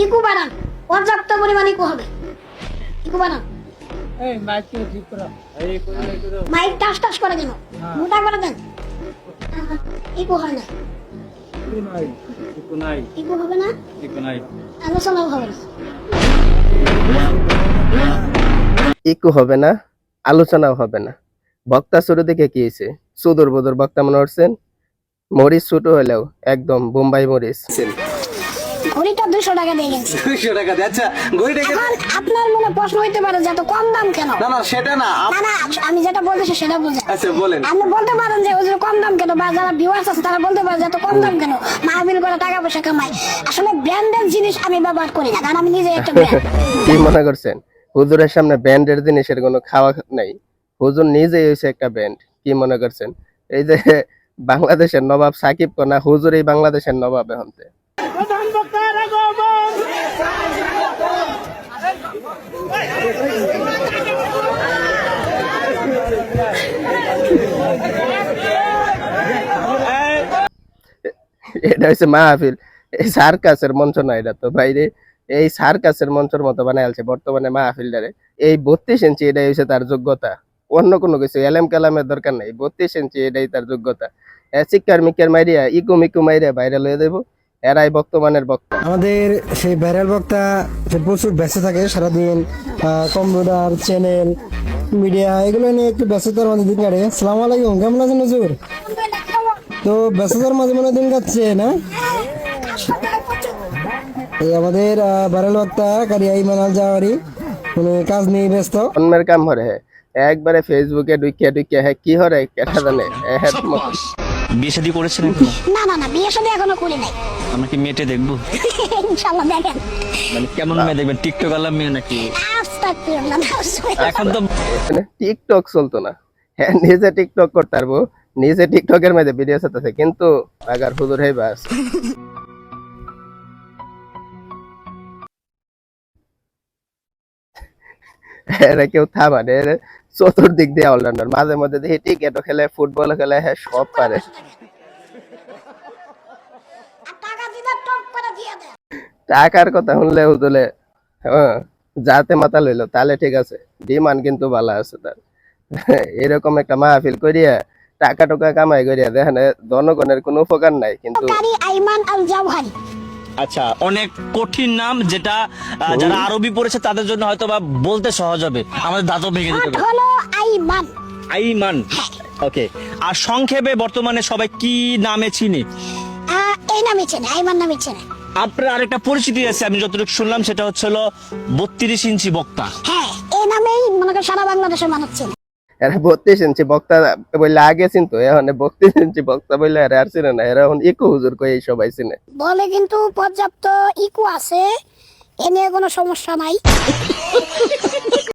ইকু বানান, পর্যাপ্ত পরিমাণ ইকু হবে। ইকু বানান। এই মাইক ঠিক করো। মাইক টাস টাস করে কেন? মোটা করে দেন। ইকু হয় না। ইকু হবে না, আলোচনাও হবে না। ইকু হবে না, আলোচনাও হবে না। বক্তা শুরু থেকে কি হয়েছে? সুদূর বুদুর বক্তা মনে হচ্ছেন। মরিচ ছোট হলেও একদম বোম্বাই মরিচ। ঘড়িটা 200 টাকা দিয়ে গেছে। 200 টাকা দিয়ে, আচ্ছা ঘড়িটাকে এখন আপনার মনে প্রশ্ন হইতে পারে যে এত কম দাম কেন? না না সেটা না না না, আমি যেটা বলতেছি সেটা বুঝেন। আচ্ছা বলেন। আপনি বলতে পারেন যে ওদের কম দাম কেন, বা যারা ভিউয়ার্স আছে তারা বলতে পারে যে এত কম দাম কেন, মাহফিল করে টাকা পয়সা কামাই। আসলে ব্র্যান্ডের জিনিস আমি ব্যবহার করি না, কারণ আমি নিজে একটা ব্র্যান্ড। কি মনে করছেন হুজুরের সামনে ব্যান্ডের জিনিসের কোনো খাওয়া নাই? হুজুর নিজেই হয়েছে একটা ব্যান্ড। কি মনে করছেন এই যে বাংলাদেশের নবাব সাকিব কোনা হুজুর এই বাংলাদেশের নবাব হন্তে? প্রধান বক্তার আগমন। এটা হচ্ছে মাহফিল, এই সার্কাসের মঞ্চ না। এটা তো বাইরে এই সার্কাসের মঞ্চের মতো বানায় আছে বর্তমানে মাহফিলটারে। এই 32 ইঞ্চি এটাই হচ্ছে তার যোগ্যতা, অন্য কোনো কিছু এলেম কালামের দরকার নেই। 32 ইঞ্চি এটাই তার যোগ্যতা। চিক্কার মিক্কার মাইরিয়া ইকু মিকু মাইরিয়া ভাইরাল হয়ে দেবো। এরাই বর্তমানের বক্তা। আমাদের সেই ভাইরাল বক্তা যে প্রচুর ব্যস্ত থাকে সারাদিন, কম্পিউটার চ্যানেল মিডিয়া এগুলো নিয়ে একটু ব্যস্ততার মাঝে দিন কাটে। আসসালামু আলাইকুম, কেমন আছেন হুজুর? তো ব্যস্ততার মাঝে মনে দিন কাটছে না? এই আমাদের ভাইরাল বক্তা কারি আইমান আল জাওয়ারি, উনি কাজ নিয়ে ব্যস্ত। অন্যের কাম হরে একবারে ফেসবুকে ঢুকিয়া ঢুকিয়া হ্যাঁ কি হরে কেটা জানে। বিয়ে শাদী করেছেন এখনো? না না না, বিয়ে শাদী এখনো করি নাই। আমরা কি মেয়েটে দেখবো? ইনশাআল্লাহ দেখেন। মানে কেমন মেয়ে দেখবেন? টিকটক আলা মেয়ে নাকি? আস্তাগফিরুল্লাহ। এখন তো টিকটক চলতো না, হ্যাঁ নিজে টিকটক করতে পারবো, নিজে টিকটকের মধ্যে ভিডিও ছাড়তেছে, কিন্তু আগার হুজুর হেই বাস। এরা কেউ থামানে, এরা চতুর্দিক দিয়ে অলরাউন্ডার। মাঝে মধ্যে দেখি ক্রিকেটও খেলে, ফুটবলও খেলে, হ্যাঁ সব পারে। আর টাকা দিলে টপ করে দিয়ে দেন। টাকার কথা শুনলে হুজুরে হ্যাঁ যাতে মাথা লইলো তাহলে ঠিক আছে, ডিমান্ড কিন্তু ভালো আছে তার। এরকম একটা মাহফিল করিয়া টাকা টুকা কামাই করিয়া দেখেন জনগণের কোনো উপকার নাই, কিন্তু কারি আইমান আল জাওহারি। আচ্ছা, অনেক কঠিন নাম, যেটা যারা আরবি পড়েছে তাদের জন্য হয়তো বা বলতে সহজ হবে, আমাদের দাঁতও ভেঙে দিতে পারে। হলো আইমান। আইমান, ওকে। আর সংক্ষেপে বর্তমানে সবাই কি নামে চিনি? এই নামে চেনে, আইমান নামে চেনে। আপনার আরেকটা পরিচিতি আছে, আমি যতটুকু শুনলাম, সেটা হচ্ছে 32 ইঞ্চি বক্তা। হ্যাঁ, এই নামেই মনে করেন সারা বাংলাদেশের মানুষ চেনে। এরা 32 ইঞ্চি বক্তা বললে আগে চিনতো, এখন 32 ইঞ্চি বক্তা বললে এরা আর চিনে না। এরা এখন ইকু হুজুর কই সবাই চিনে বলে, কিন্তু পর্যাপ্ত ইকু আছে, এ নিয়ে কোনো সমস্যা নাই।